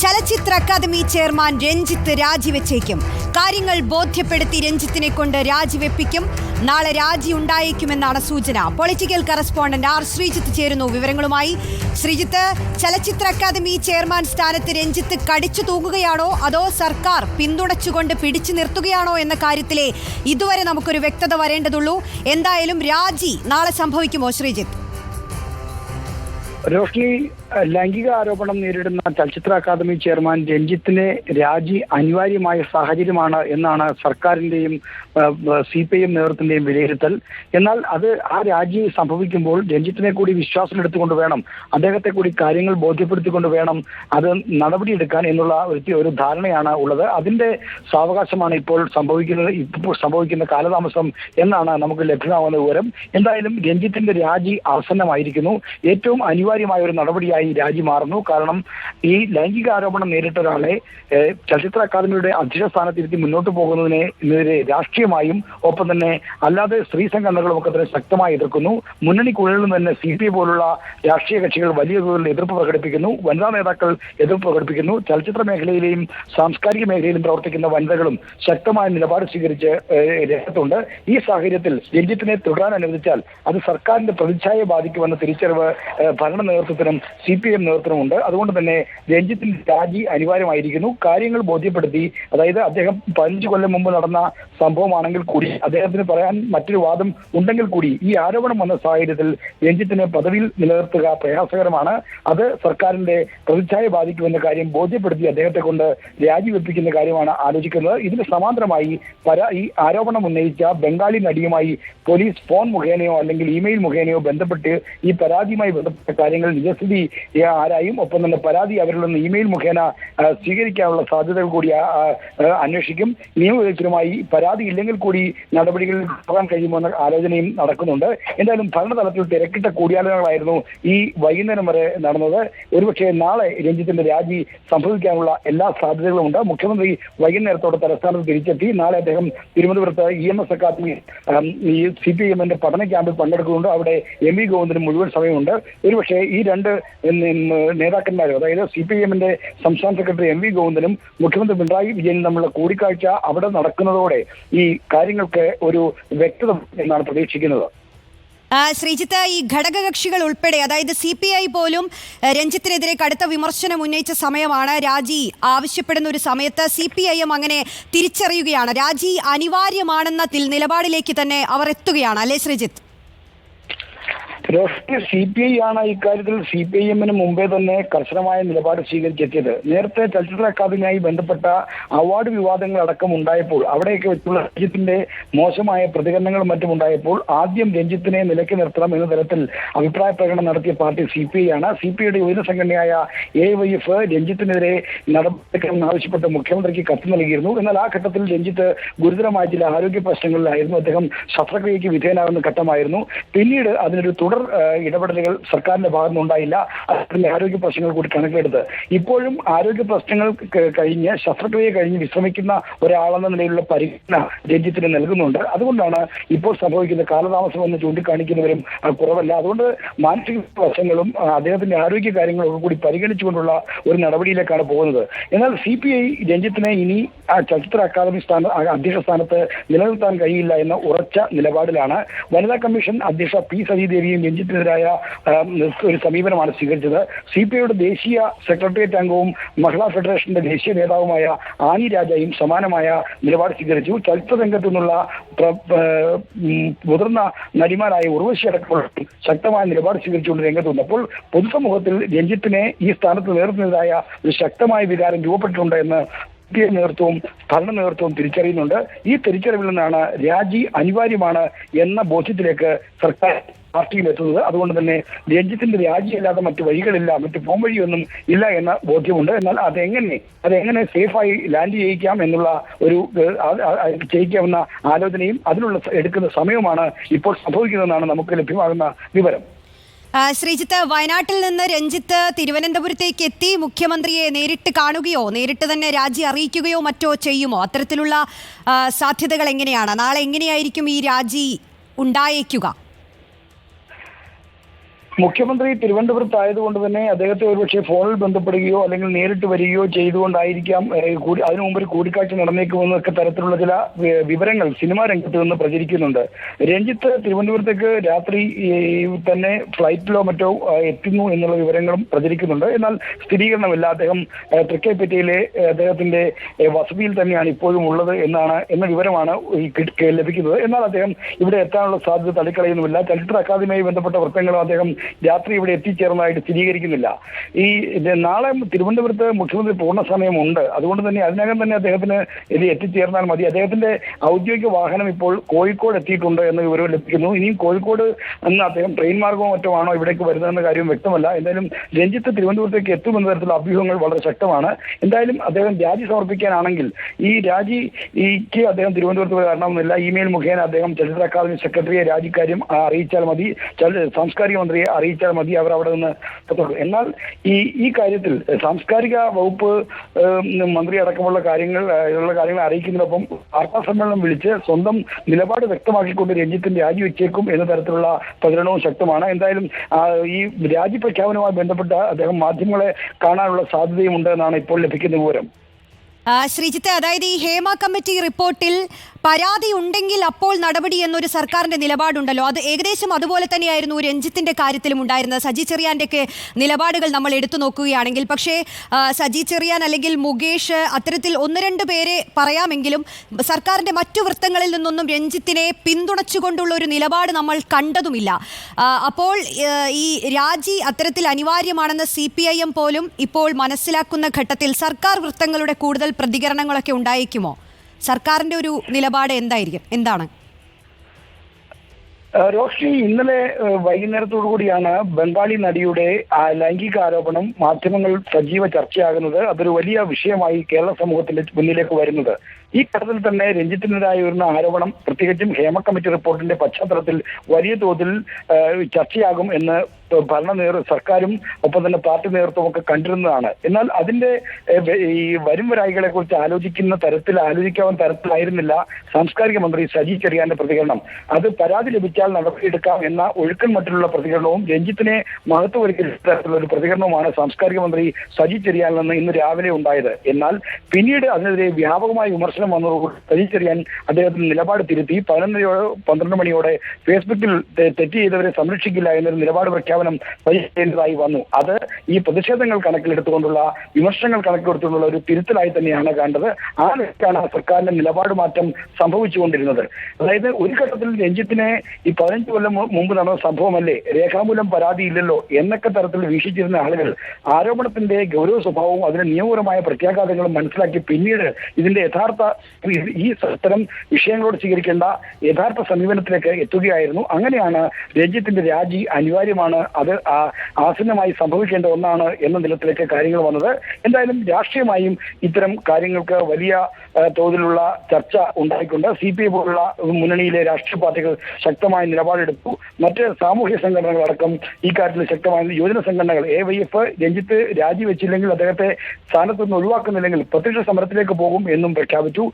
ചലച്ചിത്ര academy chairman Ranjith രാജിവെച്ചേക്കും. കാര്യങ്ങൾ ബോധ്യപ്പെടുത്തി രഞ്ജിത്തിനെ കൊണ്ട് രാജിവെപ്പിക്കും. നാളെ രാജി ഉണ്ടായേക്കുമെന്നാണ് സൂചന. പൊളിറ്റിക്കൽ കറസ്പോണ്ടന്റ് ആർ ശ്രീജിത്ത് ചേരുന്നു വിവരങ്ങളുമായി. ശ്രീജിത്ത്, ചലച്ചിത്ര അക്കാദമി ചെയർമാൻ സ്ഥാനത്ത് രഞ്ജിത്ത് കടിച്ചു തൂങ്ങുകയാണോ അതോ സർക്കാർ പിന്തുണച്ചുകൊണ്ട് പിടിച്ചു നിർത്തുകയാണോ എന്ന കാര്യത്തിലെ ഇതുവരെ നമുക്കൊരു വ്യക്തത വരേണ്ടതുള്ളൂ. എന്തായാലും രാജി നാളെ സംഭവിക്കുമോ ശ്രീജിത്ത്? രോഷ്നി, ലൈംഗിക ആരോപണം നേരിടുന്ന ചലച്ചിത്ര അക്കാദമി ചെയർമാൻ രഞ്ജിത്തിന് രാജി അനിവാര്യമായ സാഹചര്യമാണ് എന്നാണ് സർക്കാരിന്റെയും CPIM നേതൃത്വത്തിന്റെയും വിലയിരുത്തൽ. എന്നാൽ ആ രാജി സംഭവിക്കുമ്പോൾ രഞ്ജിത്തിനെ കൂടി വിശ്വാസത്തിലെടുത്തുകൊണ്ട് വേണം, അദ്ദേഹത്തെ കൂടി കാര്യങ്ങൾ ബോധ്യപ്പെടുത്തിക്കൊണ്ട് വേണം അത് നടപടിയെടുക്കാൻ എന്നുള്ള ഒരു ധാരണയാണ് ഉള്ളത്. അതിന്റെ സാവകാശമാണ് ഇപ്പോൾ സംഭവിക്കുന്ന കാലതാമസം എന്നാണ് നമുക്ക് ലഭ്യമാകുന്ന വിവരം. എന്തായാലും രഞ്ജിത്തിന്റെ രാജി ആസന്നമായിരിക്കുന്നു. ഏറ്റവും അനിവാര്യമായ ഒരു നടപടിയായി രാജി മാറുന്നു. കാരണം ഈ ലൈംഗിക ആരോപണം നേരിട്ട ഒരാളെ ചലച്ചിത്ര അക്കാദമിയുടെ അധ്യക്ഷ സ്ഥാനത്തിരുത്തി മുന്നോട്ട് പോകുന്നതിനെതിരെ രാഷ്ട്രീയമായും ഒപ്പം തന്നെ അല്ലാതെ സ്ത്രീ സംഘടനകളും ഒക്കെ തന്നെ ശക്തമായി എതിർക്കുന്നു. മുന്നണിക്കുള്ളിൽ നിന്ന് തന്നെ CPI പോലുള്ള രാഷ്ട്രീയ കക്ഷികൾ വലിയ തോതിൽ എതിർപ്പ് പ്രകടിപ്പിക്കുന്നു. വനിതാ നേതാക്കൾ എതിർപ്പ് പ്രകടിപ്പിക്കുന്നു. ചലച്ചിത്ര മേഖലയിലെയും സാംസ്കാരിക മേഖലയിലും പ്രവർത്തിക്കുന്ന വനിതകളും ശക്തമായ നിലപാട് സ്വീകരിച്ച് രംഗത്തുണ്ട്. ഈ സാഹചര്യത്തിൽ രഞ്ജിത്തിനെ തുടരാൻ അനുവദിച്ചാൽ അത് സർക്കാരിന്റെ പ്രതിച്ഛായയെ ബാധിക്കുമെന്ന തിരിച്ചറിവ് ഭരണ നേതൃത്വത്തിനും CPIM നേതൃത്വത്തിനുമുണ്ട്. അതുകൊണ്ട് തന്നെ രഞ്ജിത്തിന്റെ രാജി അനിവാര്യമായിരിക്കുന്നു. കാര്യങ്ങൾ ബോധ്യപ്പെടുത്തി, അതായത് അദ്ദേഹം 15 കൊല്ലം മുമ്പ് നടന്ന സംഭവമാണെങ്കിൽ കൂടി അദ്ദേഹത്തിന് പറയാൻ മറ്റൊരു വാദം ഉണ്ടെങ്കിൽ കൂടി ഈ ആരോപണം വന്ന സാഹചര്യത്തിൽ രഞ്ജിത്തിനെ പദവിയിൽ നിലനിർത്തുക പ്രയാസകരമാണ്. അത് സർക്കാരിന്റെ പ്രതിച്ഛായ ബാധിക്കുമെന്ന കാര്യം ബോധ്യപ്പെടുത്തി അദ്ദേഹത്തെ കൊണ്ട് രാജിവെപ്പിക്കുന്ന കാര്യമാണ് ആലോചിക്കുന്നത്. ഇതിന് സമാന്തരമായി ഈ ആരോപണം ഉന്നയിച്ച ബംഗാളി നടിയുമായി പോലീസ് ഫോൺ മുഖേനയോ അല്ലെങ്കിൽ ഇമെയിൽ മുഖേനയോ ബന്ധപ്പെട്ട് ഈ പരാതിയുമായി ബന്ധപ്പെട്ട കാര്യങ്ങൾ നിജസ്ഥിതി ആരായും ഒപ്പം തന്നെ പരാതി അവരിൽ നിന്ന് ഇമെയിൽ മുഖേന സ്വീകരിക്കാനുള്ള സാധ്യതകൾ കൂടി അന്വേഷിക്കും. നിയമവിദഗ്ധരുമായി പരാതി ഇല്ലെങ്കിൽ കൂടി നടപടികളിൽ പോകാൻ കഴിയുമെന്ന ആലോചനയും നടക്കുന്നുണ്ട്. എന്തായാലും ഭരണതലത്തിൽ തിരക്കിട്ട കൂടിയാലോചനകളായിരുന്നു ഈ വൈകുന്നേരം വരെ നടന്നത്. ഒരുപക്ഷെ നാളെ രഞ്ജിത്തിന്റെ രാജി സംഭവിക്കാനുള്ള എല്ലാ സാധ്യതകളും ഉണ്ട്. മുഖ്യമന്ത്രി വൈകുന്നേരത്തോടെ തലസ്ഥാനത്ത് തിരിച്ചെത്തി. നാളെ അദ്ദേഹം തിരുവനന്തപുരത്ത് EMS അക്കാദമി ഈ CPIMന്റെ പഠന ക്യാമ്പിൽ പങ്കെടുക്കുന്നുണ്ട്. അവിടെ MV ഗോവിന്ദനും മുഴുവൻ സമയമുണ്ട്. ഒരുപക്ഷെ ഈ രണ്ട് നേതാക്കന്മാരും, അതായത് CPIMന്റെ സംസ്ഥാന സെക്രട്ടറി MV ഗോവിന്ദനും മുഖ്യമന്ത്രി പിണറായി വിജയനും തമ്മിലുള്ള കൂടിക്കാഴ്ച അവിടെ നടക്കുന്നതോടെ ഈ കാര്യങ്ങൾക്ക് ഒരു വ്യക്തത എന്നാണ് പ്രതീക്ഷിക്കുന്നത്. ശ്രീജിത്ത്, ഈ ഘടകകക്ഷികൾ ഉൾപ്പെടെ, അതായത് CPI പോലും രഞ്ജിത്തിനെതിരെ കടുത്ത വിമർശനം ഉന്നയിച്ച സമയമാണ്. രാജി ആവശ്യപ്പെടുന്ന ഒരു സമയത്ത് CPIM അങ്ങനെ തിരിച്ചറിയുകയാണ്. രാജി അനിവാര്യമാണെന്ന നിലപാടിലേക്ക് തന്നെ അവർ എത്തുകയാണ്, അല്ലേ ശ്രീജിത്ത്? CPI ആണ് ഇക്കാര്യത്തിൽ CPIMന് മുമ്പേ തന്നെ കർശനമായ നിലപാട് സ്വീകരിച്ചെത്തിയത്. നേരത്തെ ചലച്ചിത്ര അക്കാദമിയുമായി ബന്ധപ്പെട്ട അവാർഡ് വിവാദങ്ങൾ അടക്കം ഉണ്ടായപ്പോൾ അവിടെയൊക്കെ വെച്ചുള്ള രഞ്ജിത്തിന്റെ മോശമായ പ്രതികരണങ്ങളും മറ്റും ഉണ്ടായപ്പോൾ ആദ്യം രഞ്ജിത്തിനെ നിലയ്ക്ക് നിർത്തണം എന്ന തരത്തിൽ അഭിപ്രായ പ്രകടനം നടത്തിയ പാർട്ടി CPI ആണ്. CPIയുടെ യുവജന സംഘടനയായ AYF രഞ്ജിത്തിനെതിരെ നടപടിയെടുക്കണമെന്ന് ആവശ്യപ്പെട്ട് മുഖ്യമന്ത്രിക്ക് കത്ത് നൽകിയിരുന്നു. എന്നാൽ ആ ഘട്ടത്തിൽ രഞ്ജിത്ത് ഗുരുതരമായ ചില ആരോഗ്യ പ്രശ്നങ്ങളിലായിരുന്നു. അദ്ദേഹം ശസ്ത്രക്രിയയ്ക്ക് വിധേയനാകുന്ന ഘട്ടമായിരുന്നു. പിന്നീട് അതിനൊരു ഇടപെടലുകൾ സർക്കാരിന്റെ ഭാഗത്തുനിന്നുണ്ടായില്ല. അതിന്റെ ആരോഗ്യ പ്രശ്നങ്ങൾ കൂടി കണക്കിലെടുത്ത് ഇപ്പോഴും ആരോഗ്യ പ്രശ്നങ്ങൾ കഴിഞ്ഞ് ശസ്ത്രക്രിയ കഴിഞ്ഞ് വിശ്രമിക്കുന്ന ഒരാളെന്ന നിലയിലുള്ള പരിഗണന രഞ്ജിത്തിന് നൽകുന്നുണ്ട്. അതുകൊണ്ടാണ് ഇപ്പോൾ സംഭവിക്കുന്ന കാലതാമസം എന്ന് ചൂണ്ടിക്കാണിക്കുന്നവരും കുറവല്ല. അതുകൊണ്ട് മാനസിക വശങ്ങളും അദ്ദേഹത്തിന്റെ ആരോഗ്യ കാര്യങ്ങളൊക്കെ കൂടി പരിഗണിച്ചുകൊണ്ടുള്ള ഒരു നടപടിയിലേക്കാണ് പോകുന്നത്. എന്നാൽ CPI രഞ്ജിത്തിനെ ഇനി ചലച്ചിത്ര അക്കാദമി അധ്യക്ഷ സ്ഥാനത്ത് നിലനിർത്താൻ കഴിയില്ല എന്ന ഉറച്ച നിലപാടിലാണ്. വനിതാ കമ്മീഷൻ അധ്യക്ഷ P സതീദേവിയും രഞ്ജിത്തിനെതിരായ ഒരു സമീപനമാണ് സ്വീകരിച്ചത്. CPIയുടെ ദേശീയ സെക്രട്ടേറിയറ്റ് അംഗവും മഹിളാ ഫെഡറേഷന്റെ ദേശീയ നേതാവുമായ ആനി രാജയും സമാനമായ നിലപാട് സ്വീകരിച്ചു. ചലച്ചിത്ര രംഗത്തു നിന്നുള്ള മുതിർന്ന നടിമാരായ ഉർവശി അടക്കമുള്ള ശക്തമായ നിലപാട് സ്വീകരിച്ചുകൊണ്ട് രംഗത്ത് വന്നപ്പോൾ പൊതുസമൂഹത്തിൽ രഞ്ജിത്തിനെ ഈ സ്ഥാനത്ത് നേതൃത്വത്തിനെതിരായ ഒരു ശക്തമായ വികാരം രൂപപ്പെട്ടിട്ടുണ്ട് എന്ന് CPI നേതൃത്വവും ഭരണ നേതൃത്വവും തിരിച്ചറിയുന്നുണ്ട്. ഈ തിരിച്ചറിവിൽ നിന്നാണ് രാജി അനിവാര്യമാണ് എന്ന ബോധ്യത്തിലേക്ക് സർക്കാർ പാർട്ടിയിലെത്തുന്നത്. അതുകൊണ്ട് തന്നെ രാജ്യത്തിന്റെ രാജിയല്ലാതെ മറ്റു വഴികളില്ല, മറ്റു പോംവഴിയൊന്നും ഇല്ല എന്ന ബോധ്യമുണ്ട്. എന്നാൽ അതെങ്ങനെ സേഫായി ലാൻഡ് ചെയ്യിക്കാം എന്നുള്ള ഒരു ചെയ്യിക്കാവുന്ന ആലോചനയും അതിനുള്ള എടുക്കുന്ന സമയവുമാണ് ഇപ്പോൾ സംഭവിക്കുന്നതെന്നാണ് നമുക്ക് ലഭ്യമാകുന്ന വിവരം. ശ്രീജിത്ത്, വയനാട്ടിൽ നിന്ന് രഞ്ജിത്ത് തിരുവനന്തപുരത്തേക്ക് എത്തി മുഖ്യമന്ത്രിയെ നേരിട്ട് കാണുകയോ നേരിട്ട് തന്നെ രാജി അറിയിക്കുകയോ മറ്റോ ചെയ്യുമോ? അത്തരത്തിലുള്ള സാധ്യതകൾ എങ്ങനെയാണ്? നാളെ എങ്ങനെയായിരിക്കും ഈ രാജി ഉണ്ടായേക്കുക? മുഖ്യമന്ത്രി തിരുവനന്തപുരത്തായതുകൊണ്ട് തന്നെ അദ്ദേഹത്തെ ഒരുപക്ഷെ ഫോണിൽ ബന്ധപ്പെടുകയോ അല്ലെങ്കിൽ നേരിട്ട് വരികയോ ചെയ്തുകൊണ്ടായിരിക്കാം അതിനു മുമ്പ് ഒരു കൂടിക്കാഴ്ച നടന്നേക്കുമെന്നൊക്കെ തരത്തിലുള്ള ചില വിവരങ്ങൾ സിനിമാ രംഗത്ത് നിന്ന് പ്രചരിക്കുന്നുണ്ട്. രഞ്ജിത്ത് തിരുവനന്തപുരത്തേക്ക് രാത്രി തന്നെ ഫ്ലൈറ്റിലോ മറ്റോ എത്തുന്നു എന്നുള്ള വിവരങ്ങളും പ്രചരിക്കുന്നുണ്ട്. എന്നാൽ സ്ഥിരീകരണമില്ല. അദ്ദേഹം തൃക്കൈപ്പറ്റയിലെ അദ്ദേഹത്തിന്റെ വസതിയിൽ തന്നെയാണ് ഇപ്പോഴും ഉള്ളത് എന്ന വിവരമാണ് ലഭിക്കുന്നത്. എന്നാൽ അദ്ദേഹം ഇവിടെ എത്താനുള്ള സാധ്യത തള്ളിക്കളയുന്നുമില്ല. ചലച്ചിത്ര അക്കാദമിയുമായി ബന്ധപ്പെട്ട വൃത്തങ്ങളും അദ്ദേഹം രാത്രി ഇവിടെ എത്തിച്ചേർന്നതായിട്ട് സ്ഥിരീകരിക്കുന്നില്ല. നാളെ തിരുവനന്തപുരത്ത് മുഖ്യമന്ത്രി പൂർണ്ണ സമയമുണ്ട്. അതുകൊണ്ട് തന്നെ അതിനകം തന്നെ അദ്ദേഹത്തിന് ഇത് എത്തിച്ചേർന്നാൽ മതി. അദ്ദേഹത്തിന്റെ ഔദ്യോഗിക വാഹനം ഇപ്പോൾ കോഴിക്കോട് എത്തിയിട്ടുണ്ട് എന്ന വിവരം ലഭിക്കുന്നു. ഇനിയും കോഴിക്കോട് നിന്ന് അദ്ദേഹം ട്രെയിൻ മാർഗമോ മറ്റോ ആണോ ഇവിടേക്ക് വരുന്നതെന്ന കാര്യം വ്യക്തമല്ല. എന്തായാലും രഞ്ജിത്ത് തിരുവനന്തപുരത്തേക്ക് എത്തുമെന്ന തരത്തിലുള്ള അഭ്യൂഹങ്ങൾ വളരെ ശക്തമാണ്. എന്തായാലും അദ്ദേഹം രാജി സമർപ്പിക്കാനാണെങ്കിൽ ഈ രാജിക്ക് അദ്ദേഹം തിരുവനന്തപുരത്ത് വരണമെന്നില്ല. ഇമെയിൽ മുഖേന അദ്ദേഹം ചലച്ചിത്ര അക്കാദമി സെക്രട്ടറിയെ രാജിക്കാര്യം അറിയിച്ചാൽ മതി, സാംസ്കാരിക മന്ത്രിയെ അറിയിച്ചാൽ മതി. അവർ അവിടെ നിന്ന് എന്നാൽ ഈ കാര്യത്തിൽ സാംസ്കാരിക വകുപ്പ് മന്ത്രി അടക്കമുള്ള കാര്യങ്ങൾ അറിയിക്കുന്നതിനൊപ്പം വാർത്താ സമ്മേളനം വിളിച്ച് സ്വന്തം നിലപാട് വ്യക്തമാക്കിക്കൊണ്ട് രഞ്ജിത്തിന് രാജിവെച്ചേക്കും എന്ന തരത്തിലുള്ള പ്രചരണവും ശക്തമാണ്. എന്തായാലും ഈ രാജി പ്രഖ്യാപനവുമായി ബന്ധപ്പെട്ട് അദ്ദേഹം മാധ്യമങ്ങളെ കാണാനുള്ള സാധ്യതയുണ്ട് എന്നാണ് ഇപ്പോൾ ലഭിക്കുന്ന വിവരം. ശ്രീജിത്ത്, അതായത് ഈ ഹേമ കമ്മിറ്റി റിപ്പോർട്ടിൽ പരാതി ഉണ്ടെങ്കിൽ അപ്പോൾ നടപടി എന്നൊരു സർക്കാരിന്റെ നിലപാടുണ്ടല്ലോ, അത് ഏകദേശം അതുപോലെ തന്നെയായിരുന്നു രഞ്ജിത്തിന്റെ കാര്യത്തിലും ഉണ്ടായിരുന്നത്. സജി ചെറിയാന്റെയൊക്കെ നിലപാടുകൾ നമ്മൾ എടുത്തു നോക്കുകയാണെങ്കിൽ, പക്ഷേ സജി ചെറിയാൻ അല്ലെങ്കിൽ മുകേഷ് അത്തരത്തിൽ ഒന്ന് രണ്ട് പേരെ പറയാമെങ്കിലും സർക്കാരിന്റെ മറ്റു വൃത്തങ്ങളിൽ നിന്നൊന്നും രഞ്ജിത്തിനെ പിന്തുണച്ചുകൊണ്ടുള്ള ഒരു നിലപാട് നമ്മൾ കണ്ടതുമില്ല. അപ്പോൾ ഈ രാജി അത്തരത്തിൽ അനിവാര്യമാണെന്ന് CPIM പോലും ഇപ്പോൾ മനസ്സിലാക്കുന്ന ഘട്ടത്തിൽ സർക്കാർ വൃത്തങ്ങളുടെ കൂടുതൽ പ്രതികരണങ്ങളൊക്കെ ഉണ്ടായേക്കുമോ? സർക്കാരിന്റെ ഒരു നിലപാട് എന്താണ്? റോഷ്നി, ഇന്നലെ വൈകുന്നേരത്തോടു കൂടിയാണ് ബംഗാളി നടിയുടെ ലൈംഗിക ആരോപണം മാധ്യമങ്ങൾ സജീവ ചർച്ചയാകുന്നത്. അതൊരു വലിയ വിഷയമായി കേരള സമൂഹത്തിന്റെ മുന്നിലേക്ക് വരുന്നത്. ഈ ഘട്ടത്തിൽ തന്നെ രഞ്ജിത്തിനെതിരായി വരുന്ന ആരോപണം പ്രത്യേകിച്ചും ഹേമ കമ്മിറ്റി റിപ്പോർട്ടിന്റെ പശ്ചാത്തലത്തിൽ വലിയ തോതിൽ ചർച്ചയാകും എന്ന് സർക്കാരും ഒപ്പം തന്നെ പാർട്ടി നേതൃത്വം ഒക്കെ കണ്ടിരുന്നതാണ്. എന്നാൽ അതിന്റെ ഈ വരും വരായികളെ കുറിച്ച് ആലോചിക്കാവുന്ന തരത്തിലായിരുന്നില്ല സാംസ്കാരിക മന്ത്രി സജി ചെറിയാന്റെ പ്രതികരണം. അത് പരാതി ലഭിച്ചാൽ നടപടിയെടുക്കാം എന്ന ഒഴുക്കൻ മട്ടിലുള്ള പ്രതികരണവും രഞ്ജിത്തിനെ മഹത്വവൽക്കരിക്കുന്ന തരത്തിലുള്ള ഒരു പ്രതികരണവുമാണ് സാംസ്കാരിക മന്ത്രി സജി ചെറിയാനിൽ നിന്ന് ഇന്ന് രാവിലെ ഉണ്ടായത്. എന്നാൽ പിന്നീട് അതിനെതിരെ വ്യാപകമായ വിമർശനം വന്നതോടുകൂടി സജി ചെറിയാൻ അദ്ദേഹത്തിന്റെ നിലപാട് തിരുത്തി 11-12 മണിയോടെ ഫേസ്ബുക്കിൽ തെറ്റ് ചെയ്തവരെ സംരക്ഷിക്കില്ല എന്നൊരു നിലപാട് പ്രഖ്യാപനം ചെയ്യേണ്ടതായി വന്നു. അത് ഈ പ്രതിഷേധങ്ങൾ കണക്കിലെടുത്തുകൊണ്ടുള്ള വിമർശനങ്ങൾ കണക്കിലെടുത്തുകൊണ്ടുള്ള ഒരു തിരുത്തലായി തന്നെയാണ് കണ്ടത്. ആ നിലയ്ക്കാണ് സർക്കാരിന്റെ നിലപാട് മാറ്റം സംഭവിച്ചുകൊണ്ടിരുന്നത്. അതായത് ഒരു ഘട്ടത്തിൽ രഞ്ജിത്തിനെ ഈ 15 കൊല്ലം മുമ്പ് നടന്ന സംഭവമല്ലേ, രേഖാമൂലം പരാതിയില്ലല്ലോ എന്നൊക്കെ തരത്തിൽ വീക്ഷിച്ചിരുന്ന ആളുകൾ ആരോപണത്തിന്റെ ഗൗരവ സ്വഭാവവും അതിന്റെ നിയമപരമായ പ്രത്യാഘാതങ്ങളും മനസ്സിലാക്കി പിന്നീട് ഇതിന്റെ ഈ തരം വിഷയങ്ങളോട് സ്വീകരിക്കേണ്ട യഥാർത്ഥ സമീപനത്തിലേക്ക് എത്തുകയായിരുന്നു. അങ്ങനെയാണ് രഞ്ജിത്തിന്റെ രാജി അനിവാര്യമാണ്, അത് ആസന്നമായി സംഭവിക്കേണ്ട ഒന്നാണ് എന്ന നിലത്തിലേക്ക് കാര്യങ്ങൾ വന്നത്. എന്തായാലും രാഷ്ട്രീയമായും ഇത്തരം കാര്യങ്ങൾക്ക് വലിയ തോതിലുള്ള ചർച്ച ഉണ്ടായിക്കൊണ്ട് CPI പോലുള്ള മുന്നണിയിലെ രാഷ്ട്രീയ പാർട്ടികൾ ശക്തമായ നിലപാടെടുത്തു. മറ്റ് സാമൂഹ്യ സംഘടനകളടക്കം ഈ കാര്യത്തിൽ ശക്തമായ യുവജന സംഘടനകൾ AYF രഞ്ജിത്ത് രാജിവെച്ചില്ലെങ്കിൽ അദ്ദേഹത്തെ സ്ഥാനത്ത് നിന്ന് ഒഴിവാക്കുന്നില്ലെങ്കിൽ പ്രത്യക്ഷ സമരത്തിലേക്ക് പോകും എന്നും പ്രഖ്യാപിച്ചു.